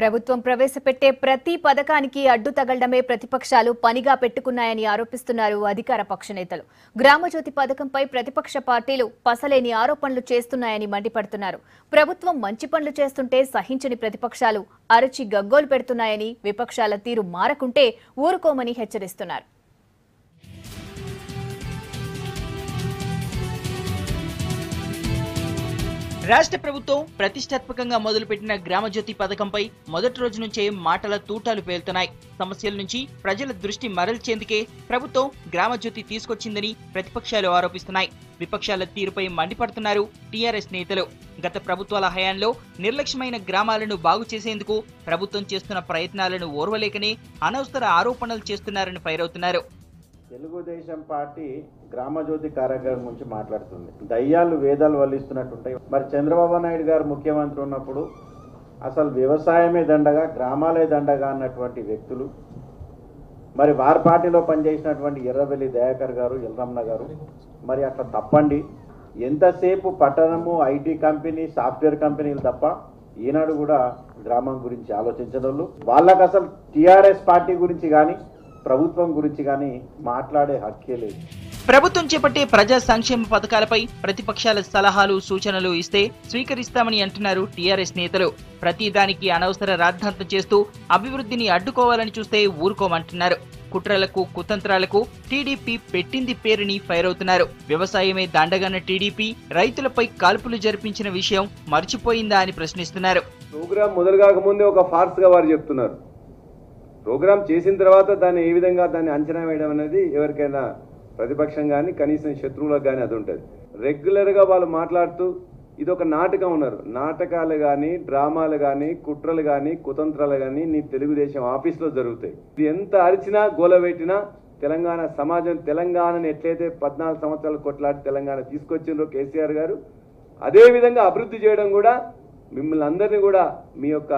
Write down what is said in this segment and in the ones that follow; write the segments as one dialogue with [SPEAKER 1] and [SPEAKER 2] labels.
[SPEAKER 1] ప్రభుత్వం ప్రవేశపెట్టే ప్రతి పథకానికి అడ్డు తగలడమే ప్రతిపక్షాలు పనిగా పెట్టుకున్నాయని ఆరోపిస్తున్నారు అధికార పక్ష నేతలు. గ్రామజ్యోతి పథకంపై ప్రతిపక్ష పార్టీలు పసలేని ఆరోపణలు చేస్తున్నాయని మండిపడుతున్నారు. ప్రభుత్వం మంచి పనులు చేస్తుంటే సహించని ప్రతిపక్షాలు అరచి గగ్గోలు పెడుతున్నాయని, విపక్షాల తీరు మారకుంటే ఊరుకోమని హెచ్చరిస్తున్నారు.
[SPEAKER 2] రాష్ట్ర ప్రభుత్వం ప్రతిష్టాత్మకంగా మొదలుపెట్టిన గ్రామజ్యోతి పథకంపై మొదటి రోజు నుంచే మాటల తూటాలు పేలుతున్నాయి. సమస్యల నుంచి ప్రజల దృష్టి మరల్చేందుకే ప్రభుత్వం గ్రామజ్యోతి తీసుకొచ్చిందని ప్రతిపక్షాలు ఆరోపిస్తున్నాయి. విపక్షాల తీరుపై మండిపడుతున్నారు టీఆర్ఎస్ నేతలు. గత ప్రభుత్వాల హయాంలో నిర్లక్ష్యమైన గ్రామాలను బాగు చేసేందుకు ప్రభుత్వం చేస్తున్న ప్రయత్నాలను ఓర్వలేకనే అనవసర ఆరోపణలు చేస్తున్నారని ఫైరవుతున్నారు.
[SPEAKER 3] తెలుగుదేశం పార్టీ గ్రామజ్యోతి కార్యక్రమం గురించి మాట్లాడుతుంది. దయ్యాలు వేదాలు వల్లిస్తున్నట్టుంటాయి. మరి చంద్రబాబు నాయుడు గారు ముఖ్యమంత్రి ఉన్నప్పుడు అసలు వ్యవసాయమే దండగా, గ్రామాలే దండగా అన్నటువంటి వ్యక్తులు, మరి వారి పార్టీలో పనిచేసినటువంటి ఎర్రబెల్లి దయాకర్ గారు, ఎల్రమణ గారు, మరి అట్లా తప్పండి. ఎంతసేపు పట్టణము, ఐటీ కంపెనీ, సాఫ్ట్వేర్ కంపెనీలు తప్ప ఈనాడు కూడా గ్రామం గురించి ఆలోచించడం. వాళ్ళకు అసలు టీఆర్ఎస్ పార్టీ గురించి కానీ ప్రభుత్వం గురించి కానీ మాట్లాడే హక్కే లేదు.
[SPEAKER 2] ప్రభుత్వం చేపట్టే ప్రజా సంక్షేమ పథకాలపై ప్రతిపక్షాల సలహాలు, సూచనలు ఇస్తే స్వీకరిస్తామని అంటున్నారు టీఆర్ఎస్ నేతలు. ప్రతి దానికి అనవసర రాద్ధాంతం చేస్తూ అభివృద్ధిని అడ్డుకోవాలని చూస్తే ఊరుకోమంటున్నారు. కుట్రలకు, కుతంత్రాలకు టీడీపీ పెట్టింది పేరుని ఫైరవుతున్నారు. వ్యవసాయమే దండగన్న టీడీపీ రైతులపై కాల్పులు జరిపించిన విషయం మర్చిపోయిందా అని ప్రశ్నిస్తున్నారు.
[SPEAKER 4] ప్రోగ్రాం మొదలు కాకముందే ఒక ఫార్స్ గా వారు చెప్తున్నారు. ప్రోగ్రాం చేసిన తర్వాత దాన్ని ఏ విధంగా దాన్ని అంచనా వేయడం అనేది ఎవరికైనా ప్రతిపక్షం కానీ కనీసం శత్రువులకు కానీ అది ఉంటుంది. రెగ్యులర్గా వాళ్ళు మాట్లాడుతూ ఇది ఒక నాటకం ఉన్నారు. నాటకాలు కానీ, డ్రామాలు కానీ, కుట్రలు కానీ, కుతంత్రాలు కానీ నీ తెలుగుదేశం ఆఫీస్లో జరుగుతాయి. ఇది ఎంత అరిచినా, గోలబెట్టినా తెలంగాణ సమాజం తెలంగాణని ఎట్లయితే 14 సంవత్సరాలు కొట్లాడి తెలంగాణ తీసుకొచ్చిండ్రో కేసీఆర్ గారు, అదేవిధంగా అభివృద్ధి చేయడం కూడా మిమ్మల్ని అందరినీ కూడా మీ యొక్క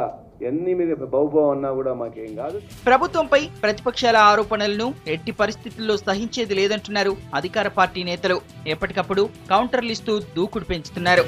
[SPEAKER 4] ఎన్ని మీద బహుభావం అన్నా కూడా మాకేం కాదు.
[SPEAKER 2] ప్రభుత్వంపై ప్రతిపక్షాల ఆరోపణలను ఎట్టి పరిస్థితుల్లో సహించేది లేదంటున్నారు అధికార పార్టీ నేతలు. ఎప్పటికప్పుడు కౌంటర్లిస్తూ దూకుడు పెంచుతున్నారు.